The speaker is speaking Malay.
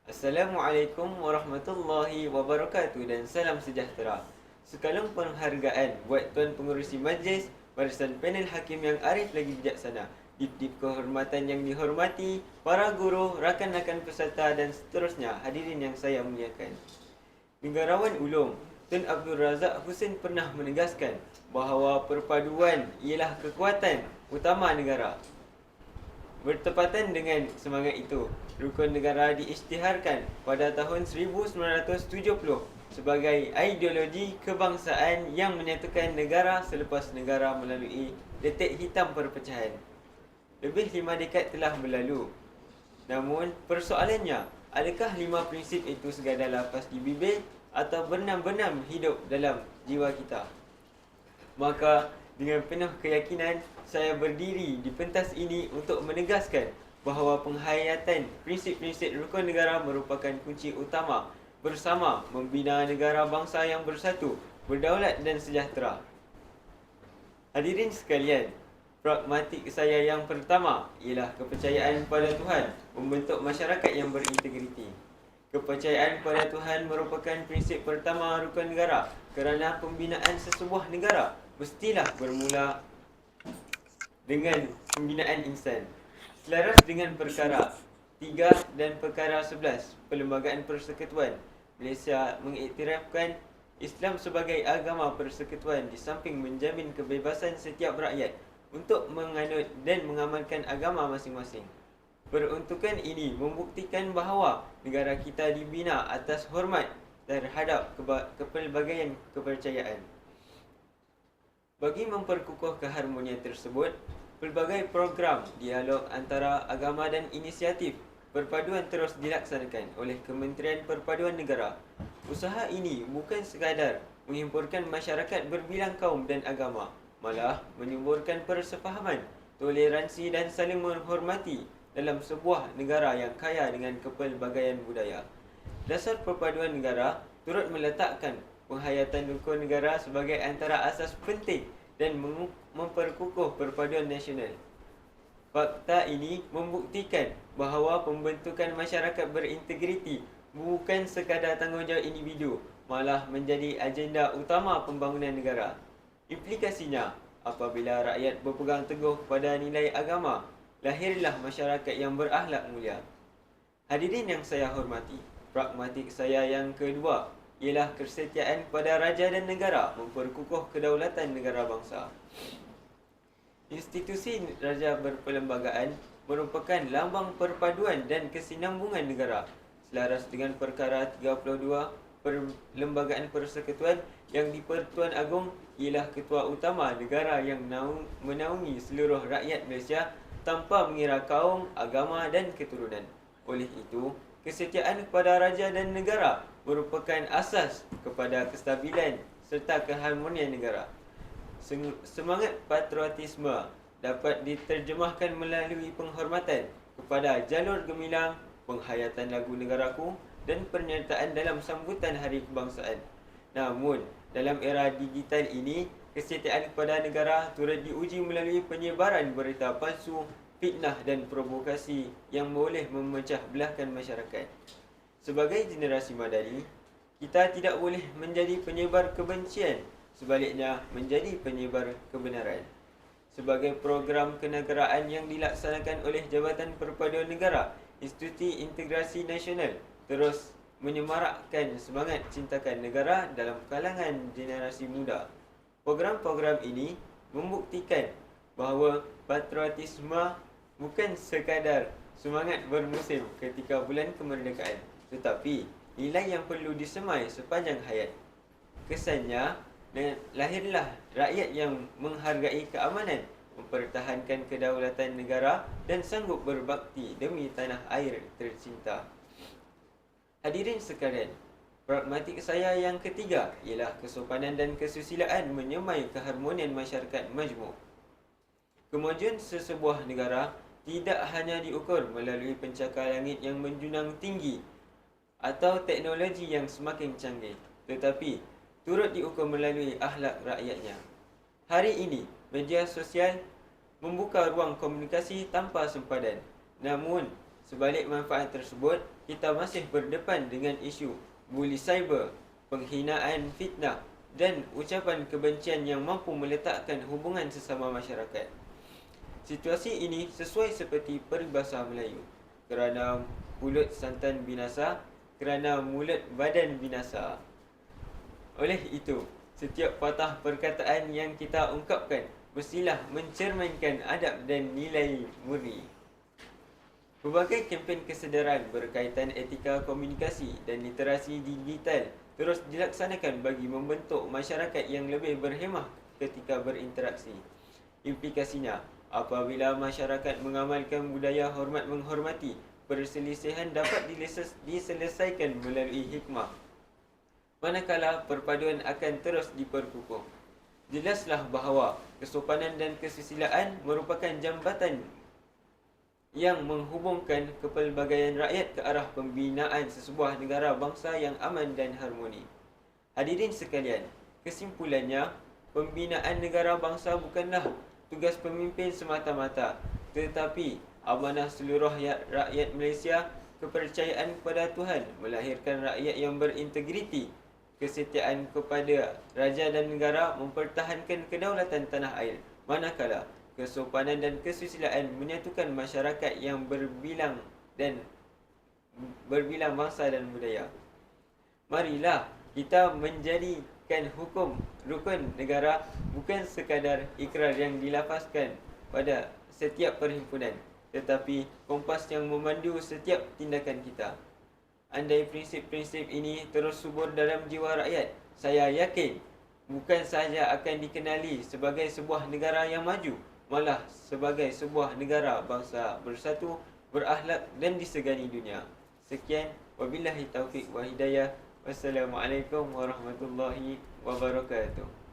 Assalamualaikum warahmatullahi wabarakatuh dan salam sejahtera. Sekalung penghargaan buat Tuan Pengerusi Majlis, barisan panel hakim yang arif lagi bijaksana, dip-dip kehormatan yang dihormati, para guru, rakan-rakan peserta dan seterusnya, hadirin yang saya muliakan. Negarawan ulung Tun Abdul Razak Hussein pernah menegaskan bahawa perpaduan ialah kekuatan utama negara. Bertepatan dengan semangat itu, rukun negara diisytiharkan pada tahun 1970 sebagai ideologi kebangsaan yang menyatukan negara selepas negara melalui detik hitam perpecahan. Lebih 5 dekad telah berlalu. Namun, persoalannya, adakah 5 prinsip itu sekadar lapas di bibir atau benam-benam hidup dalam jiwa kita? Maka, dengan penuh keyakinan, saya berdiri di pentas ini untuk menegaskan bahawa penghayatan prinsip-prinsip rukun negara merupakan kunci utama bersama membina negara bangsa yang bersatu, berdaulat dan sejahtera. Hadirin sekalian, pragmatik saya yang pertama ialah kepercayaan pada Tuhan membentuk masyarakat yang berintegriti. Kepercayaan pada Tuhan merupakan prinsip pertama rukun negara kerana pembinaan sesebuah negara mestilah bermula dengan pembinaan insan. Selaras dengan perkara 3 dan perkara 11 Perlembagaan Persekutuan, Malaysia mengiktirafkan Islam sebagai agama persekutuan di samping menjamin kebebasan setiap rakyat untuk menganut dan mengamalkan agama masing-masing. Peruntukan ini membuktikan bahawa negara kita dibina atas hormat terhadap kepelbagaian kepercayaan. Bagi memperkukuh keharmonian tersebut, pelbagai program dialog antara agama dan inisiatif perpaduan terus dilaksanakan oleh Kementerian Perpaduan Negara. Usaha ini bukan sekadar menghimpunkan masyarakat berbilang kaum dan agama, malah menyuburkan persefahaman, toleransi dan saling menghormati dalam sebuah negara yang kaya dengan kepelbagaian budaya. Dasar perpaduan negara turut meletakkan penghayatan rukun negara sebagai antara asas penting dan memperkukuh perpaduan nasional. Fakta ini membuktikan bahawa pembentukan masyarakat berintegriti bukan sekadar tanggungjawab individu, malah menjadi agenda utama pembangunan negara. Implikasinya, apabila rakyat berpegang teguh pada nilai agama, lahirlah masyarakat yang berakhlak mulia. Hadirin yang saya hormati, pragmatik saya yang kedua ialah kesetiaan pada raja dan negara memperkukuh kedaulatan negara bangsa. Institusi raja berperlembagaan merupakan lambang perpaduan dan kesinambungan negara. Selaras dengan perkara 32 Perlembagaan Persekutuan yang di-Pertuan Agong ialah ketua utama negara yang menaungi seluruh rakyat Malaysia tanpa mengira kaum, agama dan keturunan. Oleh itu, kesetiaan kepada raja dan negara merupakan asas kepada kestabilan serta keharmonian negara. Semangat patriotisme dapat diterjemahkan melalui penghormatan kepada jalur gemilang, penghayatan lagu negaraku dan penyertaan dalam sambutan Hari Kebangsaan. Namun, dalam era digital ini, kesetiaan kepada negara turut diuji melalui penyebaran berita palsu, fitnah dan provokasi yang boleh memecah belahkan masyarakat. Sebagai generasi madani, kita tidak boleh menjadi penyebar kebencian, sebaliknya menjadi penyebar kebenaran. Sebagai program kenegaraan yang dilaksanakan oleh Jabatan Perpaduan Negara, Institusi Integrasi Nasional terus menyemarakkan semangat cintakan negara dalam kalangan generasi muda. Program-program ini membuktikan bahawa patriotisme bukan sekadar semangat bermusim ketika bulan kemerdekaan, tetapi nilai yang perlu disemai sepanjang hayat. Kesannya, lahirlah rakyat yang menghargai keamanan, mempertahankan kedaulatan negara dan sanggup berbakti demi tanah air tercinta. Hadirin sekalian, pragmatik saya yang ketiga ialah kesopanan dan kesusilaan menyemai keharmonian masyarakat majmuk. Kemajuan sesebuah negara tidak hanya diukur melalui pencakar langit yang menjulang tinggi atau teknologi yang semakin canggih, tetapi turut diukur melalui akhlak rakyatnya. Hari ini, media sosial membuka ruang komunikasi tanpa sempadan. Namun, Sebalik manfaat tersebut, kita masih berdepan dengan isu buli cyber, penghinaan, fitnah dan ucapan kebencian yang mampu meletakkan hubungan sesama masyarakat. Situasi ini sesuai seperti peribahasa Melayu, kerana mulut santan binasa, kerana mulut badan binasa. Oleh itu, setiap patah perkataan yang kita ungkapkan mestilah mencerminkan adab dan nilai murni. Pelbagai kempen kesedaran berkaitan etika komunikasi dan literasi digital terus dilaksanakan bagi membentuk masyarakat yang lebih berhemah ketika berinteraksi. Implikasinya, apabila masyarakat mengamalkan budaya hormat menghormati, perselisihan dapat diselesaikan melalui hikmah, manakala perpaduan akan terus diperkukuh. Jelaslah bahawa kesopanan dan kesusilaan merupakan jambatan yang menghubungkan kepelbagaian rakyat ke arah pembinaan sesebuah negara bangsa yang aman dan harmoni. Hadirin sekalian, kesimpulannya, pembinaan negara bangsa bukanlah tugas pemimpin semata-mata, tetapi amanah seluruh rakyat Malaysia. Kepercayaan kepada Tuhan melahirkan rakyat yang berintegriti. Kesetiaan kepada raja dan negara mempertahankan kedaulatan tanah air, manakala kesopanan dan kesusilaan menyatukan masyarakat yang berbilang bangsa dan budaya. Marilah kita menjadikan hukum rukun negara bukan sekadar ikrar yang dilafazkan pada setiap perhimpunan, tetapi kompas yang memandu setiap tindakan kita. Andai prinsip-prinsip ini terus subur dalam jiwa rakyat, saya yakin bukan sahaja akan dikenali sebagai sebuah negara yang maju, malah sebagai sebuah negara bangsa bersatu, berakhlak dan disegani dunia. Sekian, wabillahi taufiq wa hidayah. Wassalamualaikum warahmatullahi wabarakatuh.